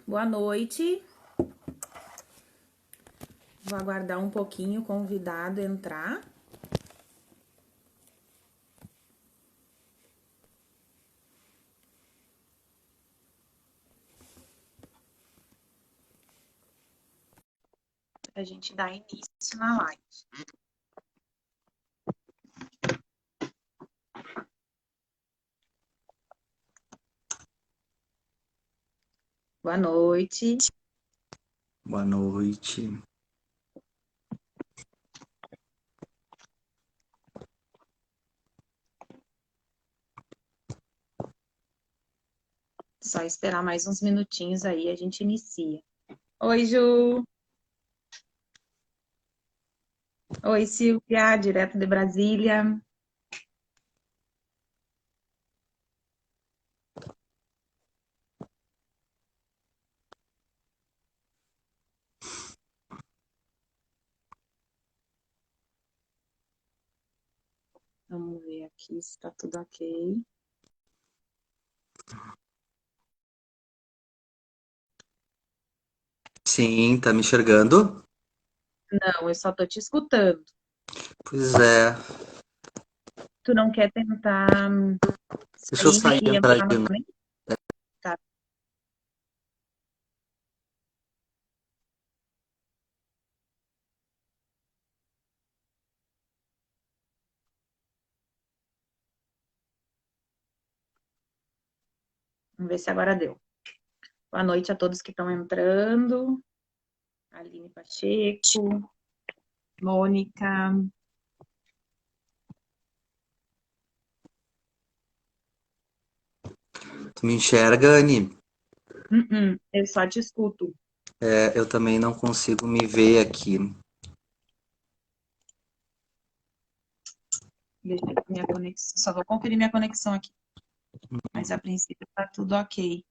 Boa noite. Vou aguardar um pouquinho o convidado entrar. Para a gente dar início na live. Boa noite. Boa noite. Só esperar mais uns minutinhos aí, a gente inicia. Oi, Ju. Oi, Silvia, direto de Brasília. Vamos ver aqui se está tudo ok. Sim, tá me enxergando? Não, eu só tô te escutando. Pois é. Tu não quer tentar Deixa eu sair sair e e entrar entrar de novo. novamente? Tá. Vamos ver se agora deu. Boa noite a todos que estão entrando. Aline Pacheco, Mônica. Tu me enxerga, Anne? Eu só te escuto. É, eu também não consigo me ver aqui. Deixa eu ver minha conexão. Só vou conferir minha conexão aqui. Mas a princípio tá tudo ok.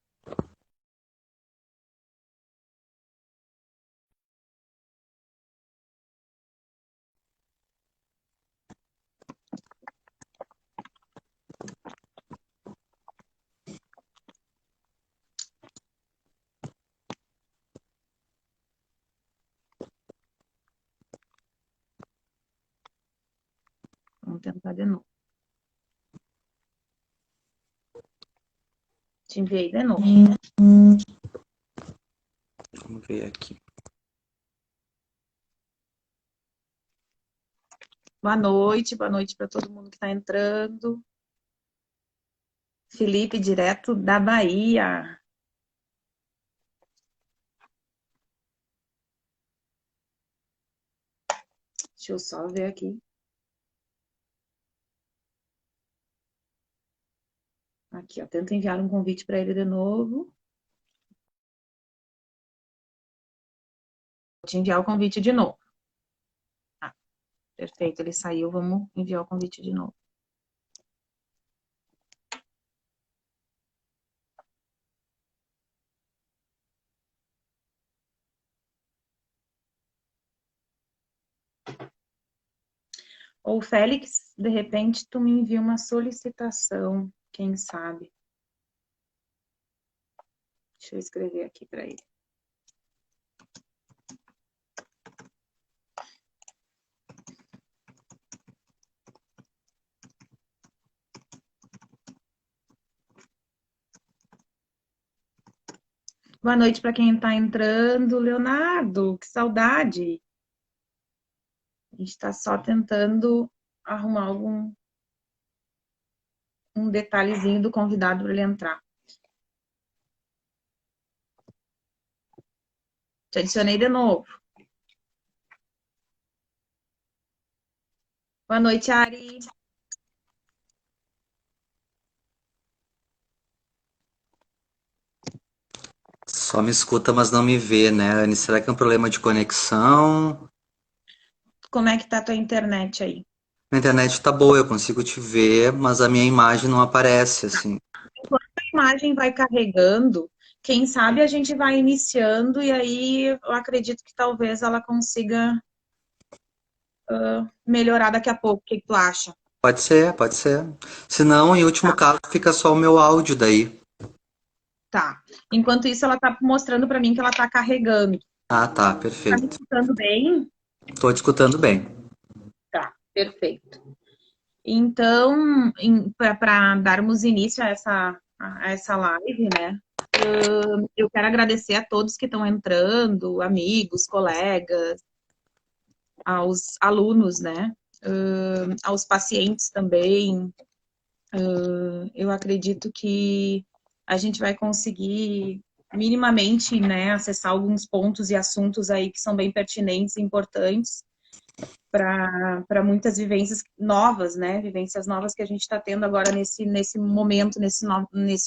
Vamos tentar de novo. Te enviei de novo. Vamos ver aqui. Boa noite para todo mundo que está entrando. Felipe, direto da Bahia. Deixa eu só ver aqui. Aqui, ó. Tento enviar um convite para ele de novo. Vou te enviar o convite de novo. Ah, perfeito, ele saiu. Vamos enviar o convite de novo. Ou Félix, de repente, tu me envia uma solicitação, quem sabe? Deixa eu escrever aqui para ele. Boa noite para quem está entrando. Leonardo, que saudade. A gente está só tentando arrumar um detalhezinho do convidado para ele entrar. Te adicionei de novo. Boa noite, Ari. Só me escuta, mas não me vê, né, Anne? Será que é um problema de conexão? Como é que tá a tua internet aí? A internet tá boa, eu consigo te ver, mas a minha imagem não aparece, assim. Enquanto a imagem vai carregando, quem sabe a gente vai iniciando e aí eu acredito que talvez ela consiga melhorar daqui a pouco. O que tu acha? Pode ser, pode ser. Se não, em último Tá. caso, fica só o meu áudio daí. Tá. Enquanto isso, ela tá mostrando para mim que ela tá carregando. Ah, tá, Tá me perfeito. escutando bem? Estou te escutando bem. Tá, perfeito. Então, para darmos início a essa live, né? Eu quero agradecer a todos que estão entrando, amigos, colegas, aos alunos, né? Aos pacientes também. Eu acredito que a gente vai conseguir minimamente, né, acessar alguns pontos e assuntos aí que são bem pertinentes e importantes para muitas vivências novas, né? Vivências novas que a gente está tendo agora nesse momento, nesse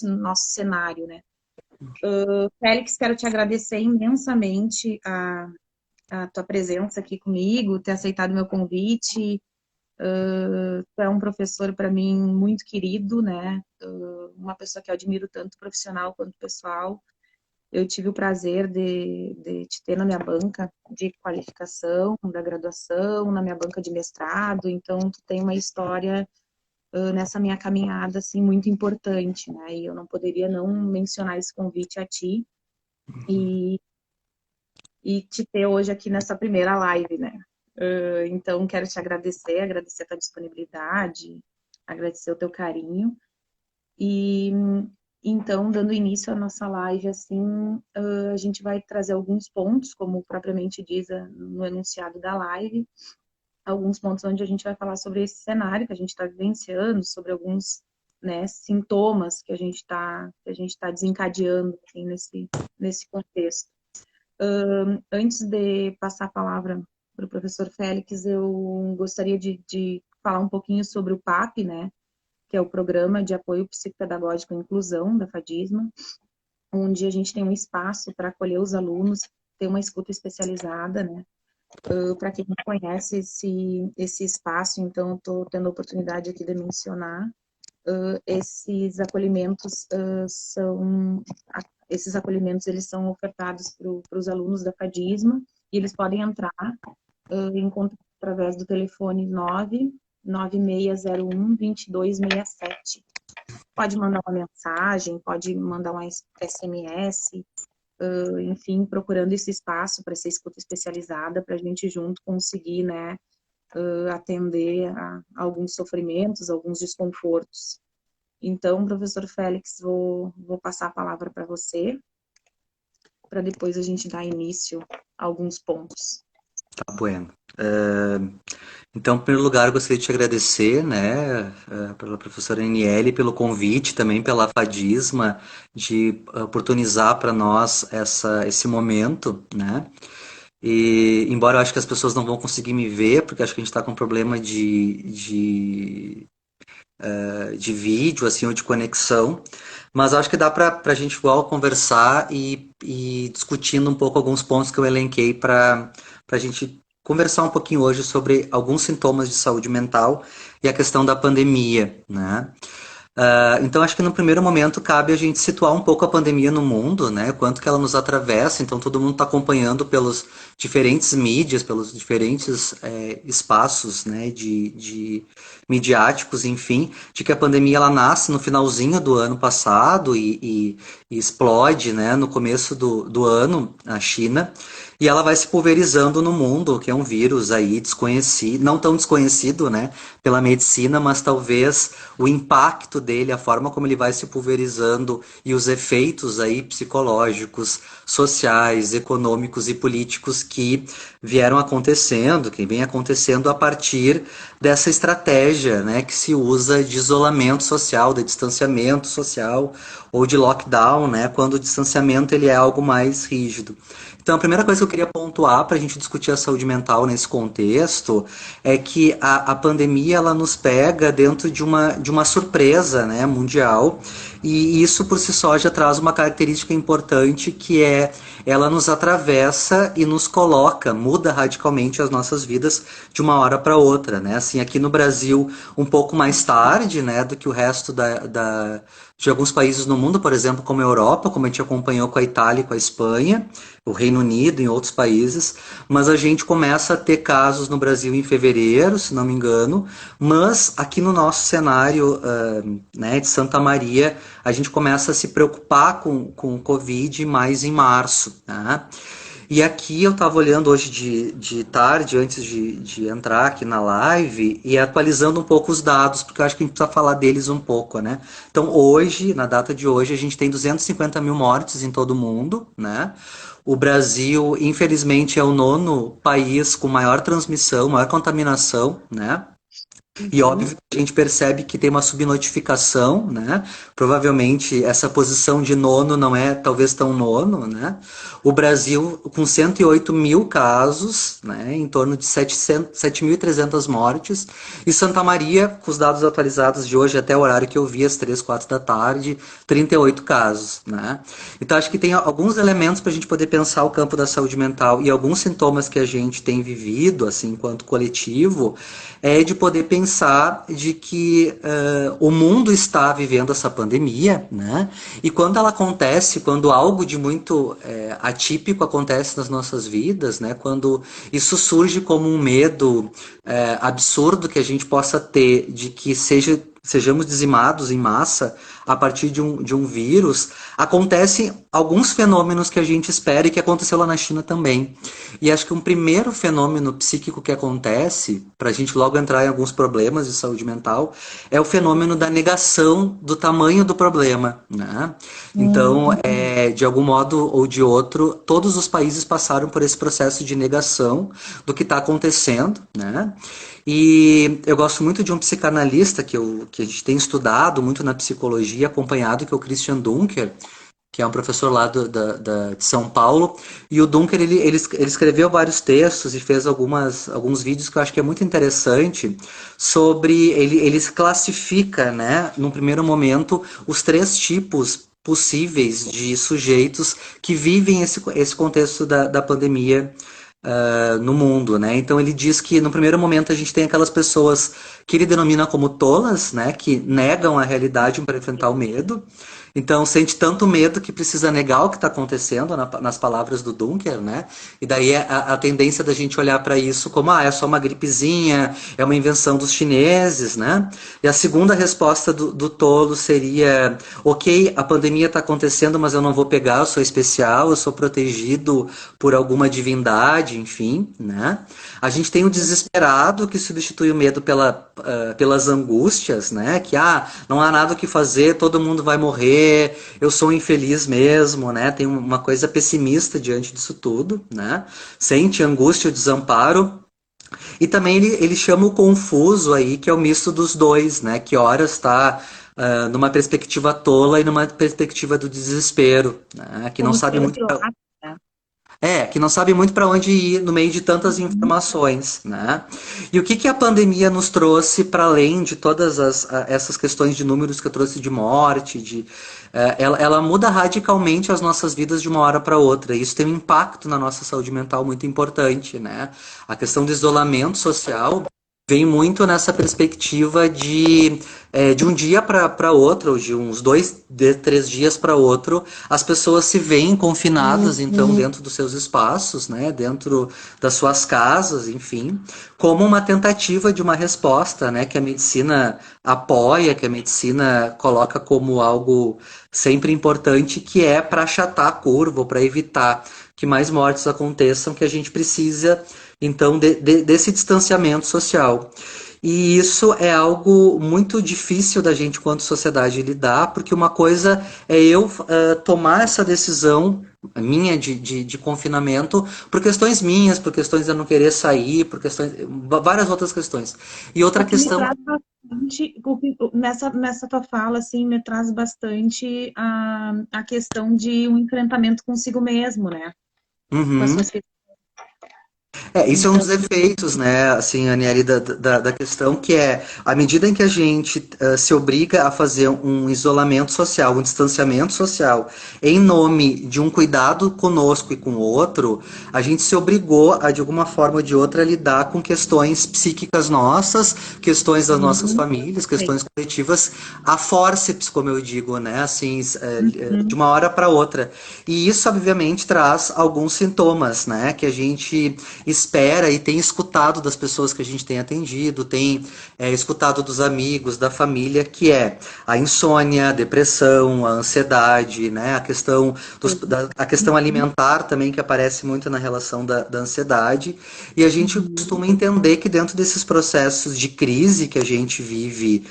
nosso cenário, né? Félix, quero te agradecer imensamente a tua presença aqui comigo, ter aceitado meu convite. Tu é um professor para mim muito querido, né? Uma pessoa que eu admiro tanto profissional quanto pessoal. Eu tive o prazer de te ter na minha banca de qualificação, da graduação, na minha banca de mestrado, então tu tem uma história nessa minha caminhada assim muito importante, né? E eu não poderia não mencionar esse convite a ti e, e te ter hoje aqui nessa primeira live, né? Então quero te agradecer a tua disponibilidade, agradecer o teu carinho e então, dando início à nossa live, assim, a gente vai trazer alguns pontos, como propriamente diz no enunciado da live, alguns pontos onde a gente vai falar sobre esse cenário que a gente está vivenciando, sobre alguns, né, sintomas que a gente tá desencadeando assim, nesse contexto. Antes de passar a palavra para o professor Félix, eu gostaria de falar um pouquinho sobre o PAP, né, que é o Programa de Apoio Psicopedagógico e Inclusão da FADISMA, onde a gente tem um espaço para acolher os alunos, ter uma escuta especializada, né? Para quem não conhece esse espaço, então estou tendo a oportunidade aqui de mencionar. Esses acolhimentos esses acolhimentos eles são ofertados para os alunos da FADISMA e eles podem entrar em contato através do telefone 99601-2267. Pode mandar uma mensagem, pode mandar um SMS, enfim, procurando esse espaço para ser escuta especializada, para a gente junto conseguir, né, atender a alguns sofrimentos, alguns desconfortos. Então, professor Félix, vou passar a palavra para você, para depois a gente dar início a alguns pontos. Tá bueno. Então, em primeiro lugar, eu gostaria de te agradecer, né, pela professora Aniele, pelo convite, também pela FADISMA, de oportunizar para nós esse momento, né? E, embora eu acho que as pessoas não vão conseguir me ver, porque acho que a gente está com um problema de vídeo, assim, ou de conexão, mas acho que dá para a gente igual conversar e discutindo um pouco alguns pontos que eu elenquei para a gente conversar um pouquinho hoje sobre alguns sintomas de saúde mental e a questão da pandemia, né? Então, acho que no primeiro momento cabe a gente situar um pouco a pandemia no mundo, né? Quanto que ela nos atravessa. Então, todo mundo está acompanhando pelos diferentes mídias, pelos diferentes espaços, né? De midiáticos, enfim, de que a pandemia ela nasce no finalzinho do ano passado e explode, né? No começo do ano na China. E ela vai se pulverizando no mundo, que é um vírus aí desconhecido, não tão desconhecido, né, pela medicina, mas talvez o impacto dele, a forma como ele vai se pulverizando e os efeitos aí psicológicos, sociais, econômicos e políticos que vieram acontecendo, que vem acontecendo a partir dessa estratégia, né, que se usa de isolamento social, de distanciamento social ou de lockdown, né, quando o distanciamento ele é algo mais rígido. Então, a primeira coisa que eu queria pontuar para a gente discutir a saúde mental nesse contexto é que a pandemia ela nos pega dentro de uma surpresa, né, mundial, e isso por si só já traz uma característica importante que é ela nos atravessa e nos coloca, muda radicalmente as nossas vidas de uma hora para outra, né? Assim, aqui no Brasil, um pouco mais tarde, né, do que o resto de alguns países no mundo, por exemplo, como a Europa, como a gente acompanhou com a Itália e com a Espanha, o Reino Unido e outros países, mas a gente começa a ter casos no Brasil em fevereiro, se não me engano, mas aqui no nosso cenário né, de Santa Maria, a gente começa a se preocupar com o Covid mais em março, né? E aqui eu estava olhando hoje de tarde, antes de entrar aqui na live, e atualizando um pouco os dados, porque eu acho que a gente precisa falar deles um pouco, né? Então, hoje, na data de hoje, a gente tem 250 mil mortes em todo o mundo, né? O Brasil, infelizmente, é o nono país com maior transmissão, maior contaminação, né? E óbvio Uhum. que a gente percebe que tem uma subnotificação, né? Provavelmente essa posição de nono não é talvez tão nono, né? O Brasil com 108 mil casos, né? Em torno de 7.300 mortes. E Santa Maria, com os dados atualizados de hoje até o horário que eu vi, às 3, 4 da tarde, 38 casos, né? Então acho que tem alguns elementos para a gente poder pensar o campo da saúde mental e alguns sintomas que a gente tem vivido, assim, enquanto coletivo, é de poder pensar de que o mundo está vivendo essa pandemia, né? E quando ela acontece, quando algo de muito atípico acontece nas nossas vidas, né? Quando isso surge como um medo absurdo que a gente possa ter de que sejamos dizimados em massa a partir de um vírus, acontecem alguns fenômenos que a gente espera e que aconteceu lá na China também. E acho que um primeiro fenômeno psíquico que acontece, para a gente logo entrar em alguns problemas de saúde mental, é o fenômeno da negação do tamanho do problema, né? Então, Uhum. de algum modo ou de outro, todos os países passaram por esse processo de negação do que está acontecendo, né? E eu gosto muito de um psicanalista que a gente tem estudado muito na psicologia, acompanhado, que é o Christian Dunker, que é um professor lá de São Paulo. E o Dunker, ele escreveu vários textos e fez alguns vídeos que eu acho que é muito interessante sobre... Ele classifica, né, num primeiro momento, os três tipos possíveis de sujeitos que vivem esse contexto da pandemia no mundo, né? Então ele diz que no primeiro momento a gente tem aquelas pessoas que ele denomina como tolas, né? Que negam a realidade para enfrentar o medo. Então sente tanto medo que precisa negar o que está acontecendo, nas palavras do Dunker, né? E daí a tendência da gente olhar para isso como é só uma gripezinha, é uma invenção dos chineses, né? E a segunda resposta do tolo seria: ok, a pandemia está acontecendo, mas eu não vou pegar, eu sou especial, eu sou protegido por alguma divindade, enfim, né? A gente tem o desesperado que substitui o medo pelas angústias, né? Que não há nada o que fazer, todo mundo vai morrer, eu sou infeliz mesmo, né? Tem uma coisa pessimista diante disso tudo, né? Sente angústia e desamparo. E também ele chama o confuso aí, que é o misto dos dois, né? Que horas está numa perspectiva tola e numa perspectiva do desespero, né? Que não Como sabe muito piloto, né? que não sabe muito para onde ir no meio de tantas Uhum. informações, né? E o que a pandemia nos trouxe para além de todas essas questões de números que eu trouxe de morte, ela muda radicalmente as nossas vidas de uma hora para outra. E isso tem um impacto na nossa saúde mental muito importante, né? A questão do isolamento social vem muito nessa perspectiva de um dia para outro, ou de uns 2, 3 dias para outro, as pessoas se veem confinadas, então, Uhum. dentro dos seus espaços, né, dentro das suas casas, enfim, como uma tentativa de uma resposta, né, que a medicina apoia, que a medicina coloca como algo sempre importante, que é para achatar a curva, ou para evitar que mais mortes aconteçam, que a gente precisa então desse distanciamento social. E isso é algo muito difícil da gente, enquanto sociedade, lidar, porque uma coisa é eu tomar essa decisão minha de confinamento por questões minhas, por questões de eu não querer sair, por questões, várias outras questões. E outra O que me questão. traz bastante, nessa tua fala, assim, me traz bastante a questão de um enfrentamento consigo mesmo, né? Com as Uhum. suas questões. Isso é um Então, dos efeitos, né, assim, Aniele, da questão, que é, à medida em que a gente se obriga a fazer um isolamento social, um distanciamento social, em nome de um cuidado conosco e com o outro, a gente se obrigou a, de alguma forma ou de outra, lidar com questões psíquicas nossas, questões das nossas uhum, famílias, sei. questões coletivas, a fórceps, como eu digo, né, assim, de Uhum, uma hora para outra. E isso, obviamente, traz alguns sintomas, né, que a gente espera e tem escutado das pessoas que a gente tem atendido, tem escutado dos amigos, da família, que é a insônia, a depressão, a ansiedade, né? A questão alimentar também, que aparece muito na relação da ansiedade. E a gente Uhum. costuma entender que dentro desses processos de crise que a gente vive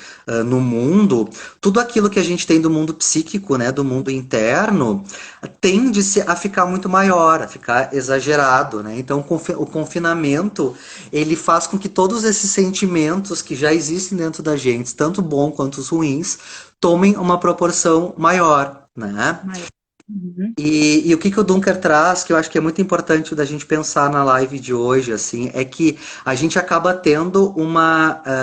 no mundo, tudo aquilo que a gente tem do mundo psíquico, né, do mundo interno, tende a ficar muito maior, a ficar exagerado, né? Então o confinamento, ele faz com que todos esses sentimentos que já existem dentro da gente, tanto bons quanto os ruins, tomem uma proporção maior, né? Maior. Uhum. E o que que o Dunker traz, que eu acho que é muito importante da gente pensar na live de hoje, assim, é que a gente acaba tendo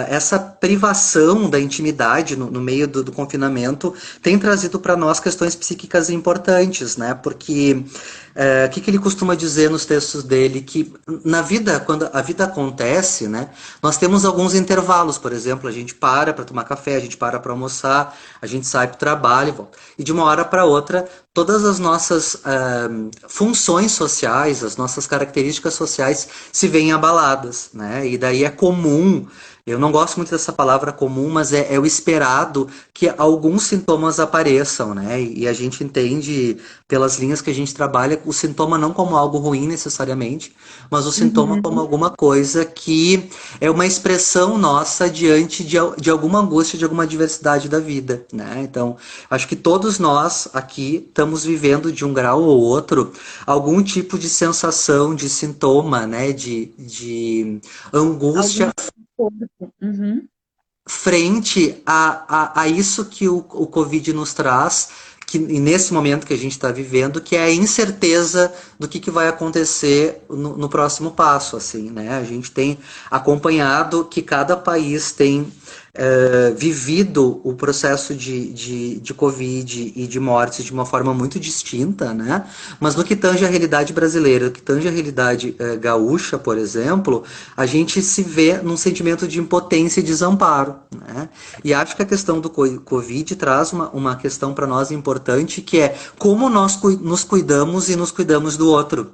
essa privação da intimidade no meio do confinamento tem trazido para nós questões psíquicas importantes, né? Porque o que que ele costuma dizer nos textos dele? Que na vida, quando a vida acontece, né? Nós temos alguns intervalos, por exemplo, a gente para tomar café, a gente para almoçar, a gente sai para o trabalho e volta. E de uma hora para outra, todas as nossas funções sociais, as nossas características sociais se veem abaladas, né? E daí é comum, eu não gosto muito dessa palavra comum, mas é o esperado que alguns sintomas apareçam, né? E a gente entende, pelas linhas que a gente trabalha, o sintoma não como algo ruim necessariamente, mas o sintoma como Uhum. alguma coisa que é uma expressão nossa diante de alguma angústia, de alguma adversidade da vida, né? Então, acho que todos nós aqui estamos vivendo de um grau ou outro algum tipo de sensação, de sintoma, né? De Algum angústia corpo. Uhum. frente a isso que o Covid nos traz, que e nesse momento que a gente está vivendo, que é a incerteza do que vai acontecer no próximo passo, assim, né? A gente tem acompanhado que cada país tem vivido o processo de Covid e de mortes de uma forma muito distinta, né? Mas no que tange a realidade brasileira, no que tange a realidade gaúcha, por exemplo, a gente se vê num sentimento de impotência e desamparo, né? E acho que a questão do Covid traz uma questão para nós importante, que é como nós nos cuidamos e nos cuidamos do outro.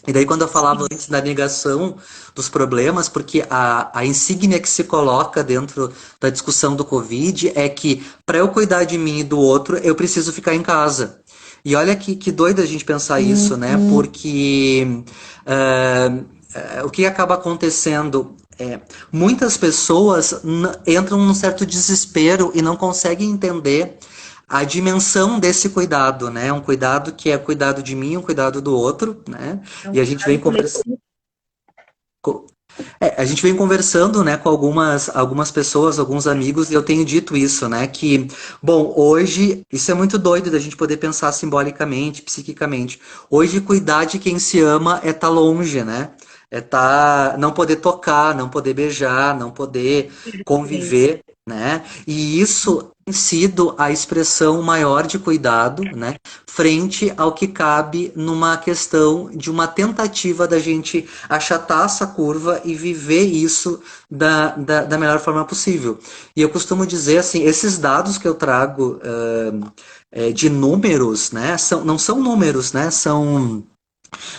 E daí, quando eu falava Sim. antes da negação dos problemas, porque a insígnia que se coloca dentro da discussão do Covid é que, para eu cuidar de mim e do outro, eu preciso ficar em casa. E olha que doido a gente pensar isso, né? Porque o que acaba acontecendo é muitas pessoas entram num certo desespero e não conseguem entender a dimensão desse cuidado, né? Um cuidado que é cuidado de mim, um cuidado do outro, né? É um E a gente vem cuidado conversando. coletivo. A gente vem conversando, né, com algumas pessoas, alguns amigos, e eu tenho dito isso, né, que, bom, hoje, isso é muito doido da gente poder pensar simbolicamente, psiquicamente. Hoje, cuidar de quem se ama é estar longe, né? Não poder tocar, não poder beijar, não poder Perfeito. conviver, né? E isso tem sido a expressão maior de cuidado, né? Frente ao que cabe numa questão de uma tentativa da gente achatar essa curva e viver isso da melhor forma possível. E eu costumo dizer assim, esses dados que eu trago de números, né, não são números, né,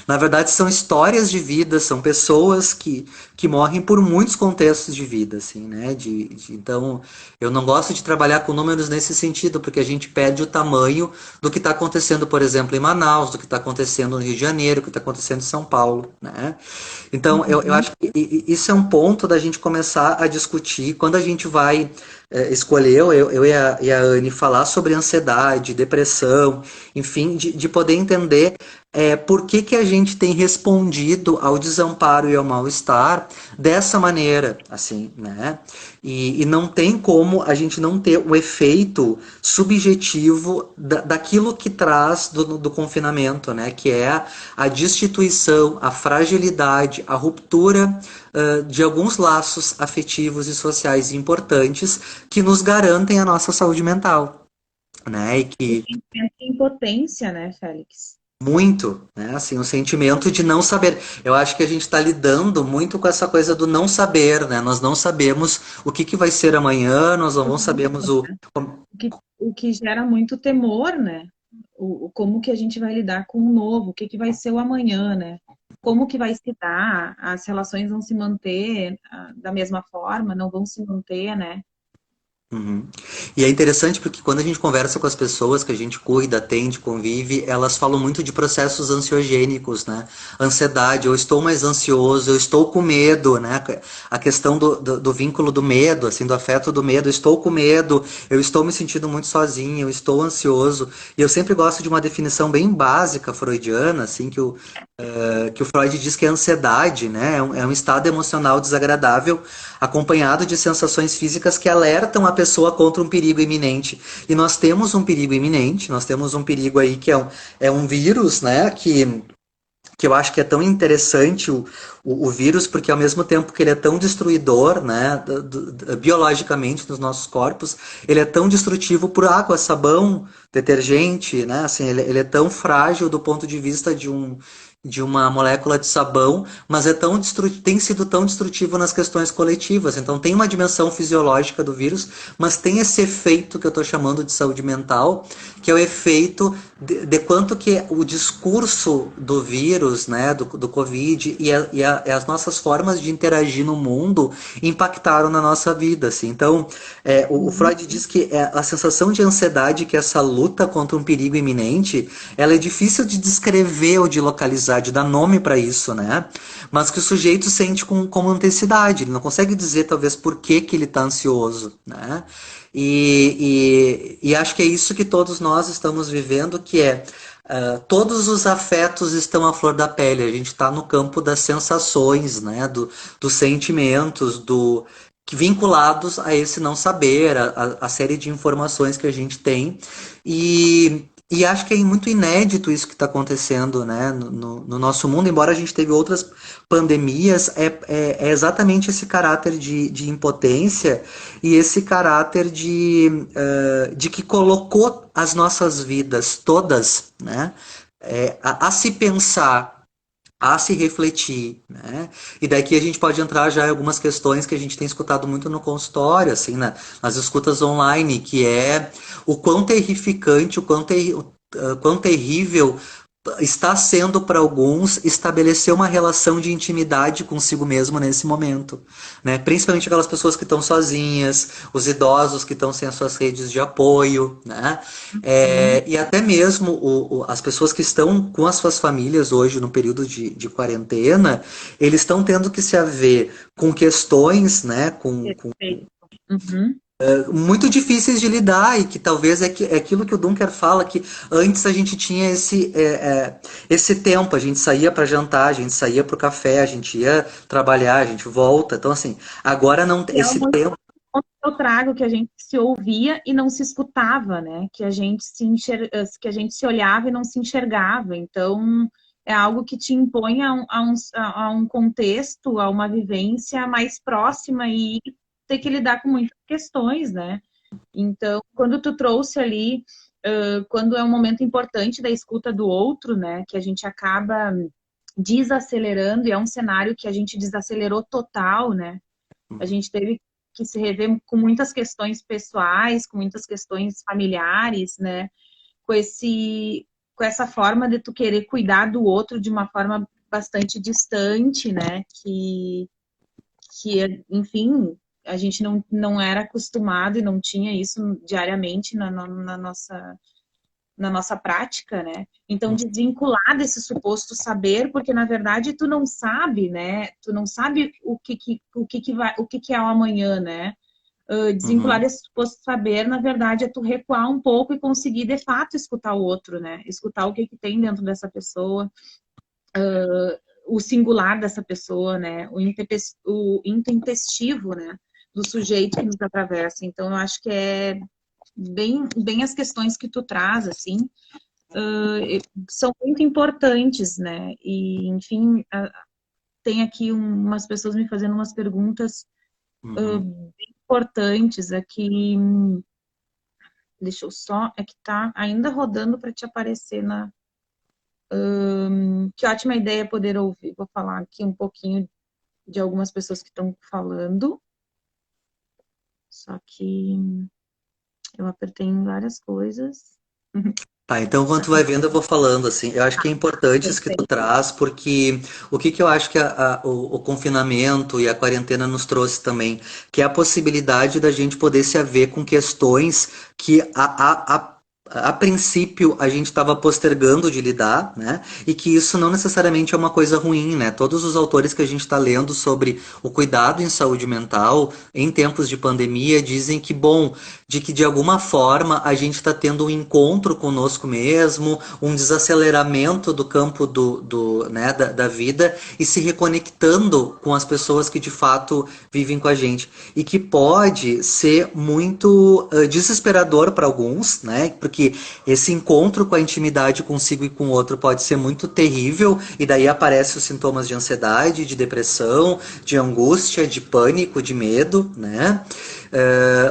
na verdade, são histórias de vida, são pessoas que morrem por muitos contextos de vida, assim, né? Então, eu não gosto de trabalhar com números nesse sentido, porque a gente perde o tamanho do que está acontecendo, por exemplo, em Manaus, do que está acontecendo no Rio de Janeiro, do que está acontecendo em São Paulo, né? Então, eu Uhum. acho que isso é um ponto da gente começar a discutir quando a gente vai escolher, eu e a Anne, falar sobre ansiedade, depressão, enfim, de poder entender por que que a gente tem respondido ao desamparo e ao mal-estar dessa maneira, assim, né? E não tem como a gente não ter o efeito subjetivo daquilo que traz do confinamento, né? Que é a destituição, a fragilidade, a ruptura de alguns laços afetivos e sociais importantes que nos garantem a nossa saúde mental, né? E O que sentimento de impotência, né, Félix? muito, né? Assim, o sentimento de não saber. Eu acho que a gente está lidando muito com essa coisa do não saber, né? Nós não sabemos o que que vai ser amanhã, nós não sabemos O que gera muito temor, né? Como que a gente vai lidar com o novo, o que que vai ser o amanhã, né? como que vai se dar, as relações vão se manter da mesma forma, não vão se manter, né? Uhum. E é interessante porque quando a gente conversa com as pessoas que a gente cuida, atende, convive, elas falam muito de processos ansiogênicos, né? Ansiedade, eu estou mais ansioso, eu estou com medo, né? A questão do vínculo do medo, assim, do afeto do medo, eu estou com medo, eu estou me sentindo muito sozinho, eu estou ansioso. E eu sempre gosto de uma definição bem básica freudiana, assim, que o Freud diz que a ansiedade, né, é um estado emocional desagradável acompanhado de sensações físicas que alertam a pessoa contra um perigo iminente. E nós temos um perigo iminente, nós temos um perigo aí que é um vírus, né, que eu acho que é tão interessante o vírus, porque ao mesmo tempo que ele é tão destruidor, né, biologicamente nos nossos corpos, ele é tão destrutivo por água, sabão, detergente, né, assim, ele é tão frágil do ponto de vista de uma molécula de sabão, mas tem sido tão destrutivo nas questões coletivas. Então tem uma dimensão fisiológica do vírus, mas tem esse efeito que eu estou chamando de saúde mental, que é o efeito de quanto que o discurso do vírus, né, do Covid e as nossas formas de interagir no mundo impactaram na nossa vida, assim. Então, o Uhum. Freud diz que a sensação de ansiedade, que é essa luta contra um perigo iminente, ela é difícil de descrever ou de localizar, de dar nome para isso, né? Mas que o sujeito sente com intensidade, ele não consegue dizer talvez por que que ele está ansioso, né? E acho que é isso que todos nós estamos vivendo, que é todos os afetos estão à flor da pele. A gente está no campo das sensações, né? Dos sentimentos, vinculados a esse não saber, a série de informações que a gente tem. E acho que é muito inédito isso que está acontecendo, né, no nosso mundo, embora a gente teve outras pandemias, é exatamente esse caráter de impotência e esse caráter de que colocou as nossas vidas todas, né, a se pensar, a se refletir, né? E daqui a gente pode entrar já em algumas questões que a gente tem escutado muito no consultório, assim, nas escutas online, que é o quão terrificante, quão terrível está sendo para alguns estabelecer uma relação de intimidade consigo mesmo nesse momento, né? Principalmente aquelas pessoas que estão sozinhas, os idosos que estão sem as suas redes de apoio, né? Uhum. E até mesmo as pessoas que estão com as suas famílias hoje no período de quarentena, eles estão tendo que se haver com questões, né? Perfeito. Uhum. Muito difíceis de lidar e que talvez é aquilo que o Dunker fala, que antes a gente tinha esse tempo, a gente saía para jantar, a gente saía para o café, a gente ia trabalhar, a gente volta. Então, assim, agora não Que é esse uma tempo. que eu trago que a gente se ouvia e não se escutava, né? Que a gente que a gente se olhava e não se enxergava. Então, é algo que te impõe a um contexto, a uma vivência mais próxima e ter que lidar com muitas questões, né? Então, quando tu trouxe ali, quando é um momento importante da escuta do outro, né? Que a gente acaba desacelerando e é um cenário que a gente desacelerou total, né? A gente teve que se rever com muitas questões pessoais, com muitas questões familiares, né? Com com essa forma de tu querer cuidar do outro de uma forma bastante distante, né? Enfim, a gente não era acostumado e não tinha isso diariamente na nossa prática, né? Então, desvincular desse suposto saber, porque na verdade tu não sabe, né? Tu não sabe o que que é o amanhã, né? Desvincular Uhum, desse suposto saber, na verdade, é tu recuar um pouco e conseguir de fato escutar o outro, né? Escutar o que que tem dentro dessa pessoa, o singular dessa pessoa, né? O intempestivo, né? Do sujeito que nos atravessa. Então, eu acho que é bem as questões que tu traz, assim, são muito importantes, né? E, enfim, tem aqui umas pessoas me fazendo umas perguntas uhum. bem importantes aqui. Deixa eu só, é que tá ainda rodando para te aparecer na. Que ótima ideia poder ouvir. Vou falar aqui um pouquinho de algumas pessoas que estão falando. Só que eu apertei em várias coisas. Tá, então enquanto tu vai vendo, eu vou falando assim. Eu acho que é importante isso que tu Perfeito. traz, porque o que que eu acho que o confinamento e a quarentena nos trouxe também, que é a possibilidade da gente poder se haver com questões que a princípio a gente estava postergando de lidar, né? E que isso não necessariamente é uma coisa ruim, né? Todos os autores que a gente está lendo sobre o cuidado em saúde mental em tempos de pandemia dizem que, bom, de que de alguma forma a gente está tendo um encontro conosco mesmo, um desaceleramento do campo né, da vida e se reconectando com as pessoas que de fato vivem com a gente. E que pode ser muito desesperador para alguns, né? Porque esse encontro com a intimidade consigo e com o outro pode ser muito terrível, e daí aparecem os sintomas de ansiedade, de depressão, de angústia, de pânico, de medo, né?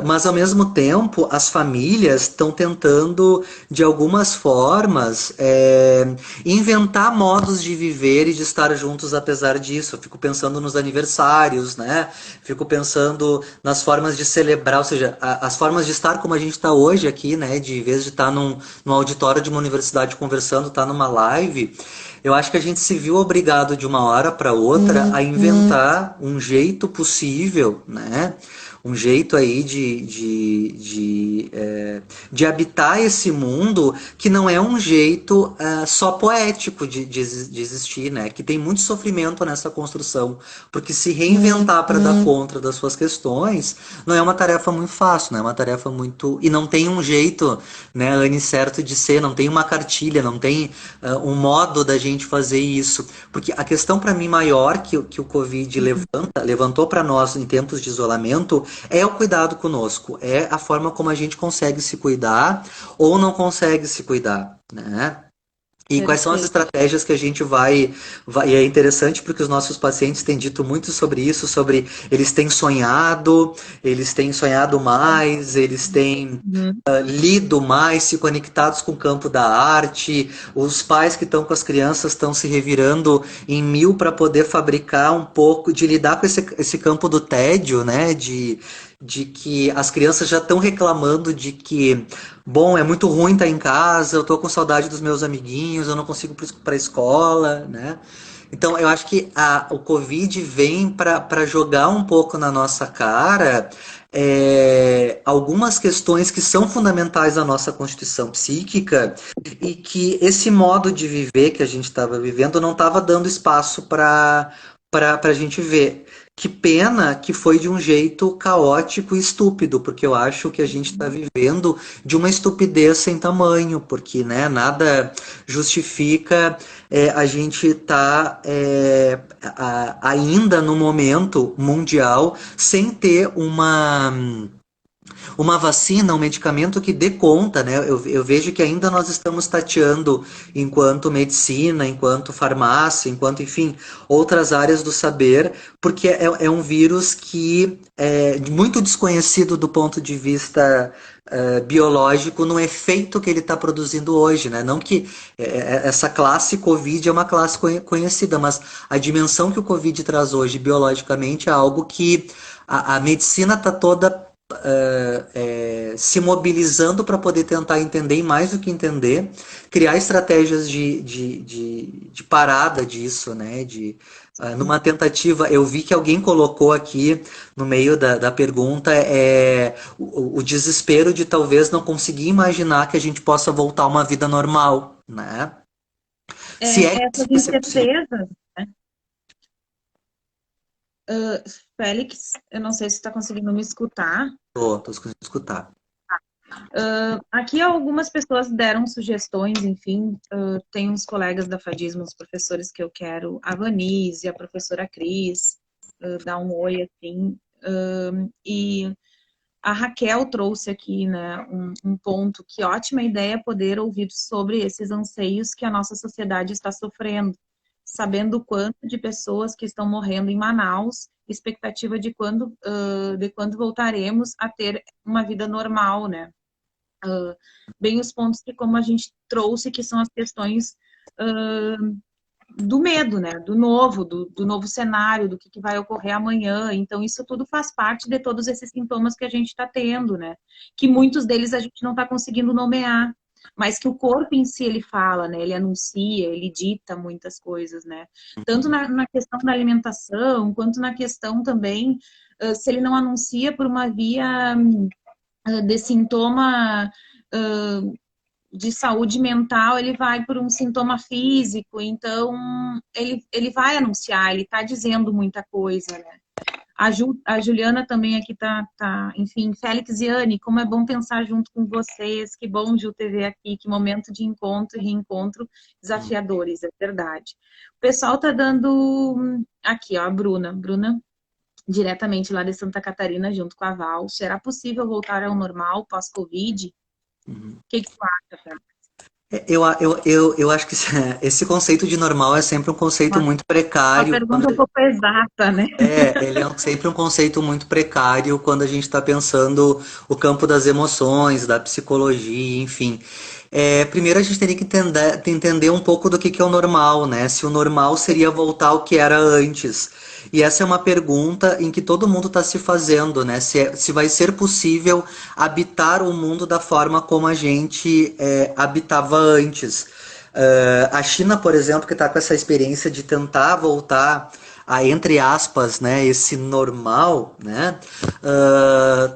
Mas ao mesmo tempo, as famílias estão tentando, de algumas formas, inventar modos de viver e de estar juntos apesar disso. Eu fico pensando nos aniversários, né? Fico pensando nas formas de celebrar, ou seja, as formas de estar como a gente está hoje aqui, né? De em vez de estar num auditório de uma universidade conversando, estar numa live. Eu acho que a gente se viu obrigado de uma hora para outra a inventar um jeito possível, né? Um jeito aí de habitar esse mundo que não é um jeito só poético de existir, né? Que tem muito sofrimento nessa construção. Porque se reinventar para dar conta das suas questões não é uma tarefa muito fácil, não é uma tarefa muito. E não tem um jeito, né, Anne, certo de ser, não tem uma cartilha, não tem um modo da gente fazer isso. Porque a questão para mim maior que o Covid levantou para nós em tempos de isolamento é o cuidado conosco, é a forma como a gente consegue se cuidar ou não consegue se cuidar, né? E quais são as Perfeito. estratégias que a gente vai. E é interessante porque os nossos pacientes têm dito muito sobre isso, sobre eles têm sonhado mais, eles têm Uhum. lido mais, se conectados com o campo da arte. Os pais que estão com as crianças estão se revirando em mil para poder fabricar um pouco, de lidar com esse campo do tédio, né? De que as crianças já estão reclamando de que, bom, é muito ruim estar em casa, eu tô com saudade dos meus amiguinhos, eu não consigo ir para a escola, né? Então, eu acho que o Covid vem para jogar um pouco na nossa cara algumas questões que são fundamentais à nossa constituição psíquica e que esse modo de viver que a gente estava vivendo não estava dando espaço para a gente ver. Que pena que foi de um jeito caótico e estúpido, porque eu acho que a gente está vivendo de uma estupidez sem tamanho, porque né, nada justifica a gente estar ainda no momento mundial sem ter uma vacina, um medicamento que dê conta, né? Eu vejo que ainda nós estamos tateando enquanto medicina, enquanto farmácia, enquanto, enfim, outras áreas do saber, porque é um vírus que é muito desconhecido do ponto de vista biológico no efeito que ele está produzindo hoje, né? Não que essa classe Covid é uma classe conhecida, mas a dimensão que o Covid traz hoje biologicamente é algo que a medicina está toda se mobilizando para poder tentar entender e mais do que entender, criar estratégias de parada disso, né? Numa tentativa, eu vi que alguém colocou aqui no meio da pergunta o desespero de talvez não conseguir imaginar que a gente possa voltar a uma vida normal, né? Se é que Essas isso vai ser possível. incertezas, né? Félix, eu não sei se está conseguindo me escutar. Tô conseguindo escutar. Aqui algumas pessoas deram sugestões, enfim, tem uns colegas da Fadismo, uns professores que eu quero, a Vanise, a professora Cris, dar um oi, assim, e a Raquel trouxe aqui, né, um ponto, que ótima ideia poder ouvir sobre esses anseios que a nossa sociedade está sofrendo, sabendo o quanto de pessoas que estão morrendo em Manaus, expectativa de quando voltaremos a ter uma vida normal, né? Bem os pontos que como a gente trouxe, que são as questões do medo, né? Do novo cenário, do que vai ocorrer amanhã. Então, isso tudo faz parte de todos esses sintomas que a gente está tendo, né? Que muitos deles a gente não está conseguindo nomear. mas que o corpo em si ele fala, né? Ele anuncia, ele dita muitas coisas, né? Tanto na questão da alimentação, quanto na questão também, se ele não anuncia por uma via de sintoma de saúde mental, ele vai por um sintoma físico, então ele vai anunciar, ele está dizendo muita coisa, né? A Juliana também aqui tá, enfim, Félix e Anne, como é bom pensar junto com vocês, que bom, Gil, TV aqui, que momento de encontro e reencontro desafiadores, é verdade. O pessoal tá dando, aqui, ó, a Bruna, diretamente lá de Santa Catarina, junto com a Val, será possível voltar ao normal pós-Covid? O que tu acha, Félix? Eu acho que esse conceito de normal é sempre um conceito Uma, muito uma precário. pergunta um pouco exata, né? Ele é sempre um conceito muito precário quando a gente está pensando o campo das emoções, da psicologia, enfim. Primeiro a gente teria que entender um pouco do que é o normal, né? Se o normal seria voltar ao que era antes. E essa é uma pergunta em que todo mundo está se fazendo, né? Se vai ser possível habitar o mundo da forma como a gente habitava antes. A China, por exemplo, que está com essa experiência de tentar voltar a, entre aspas, né, esse normal, né,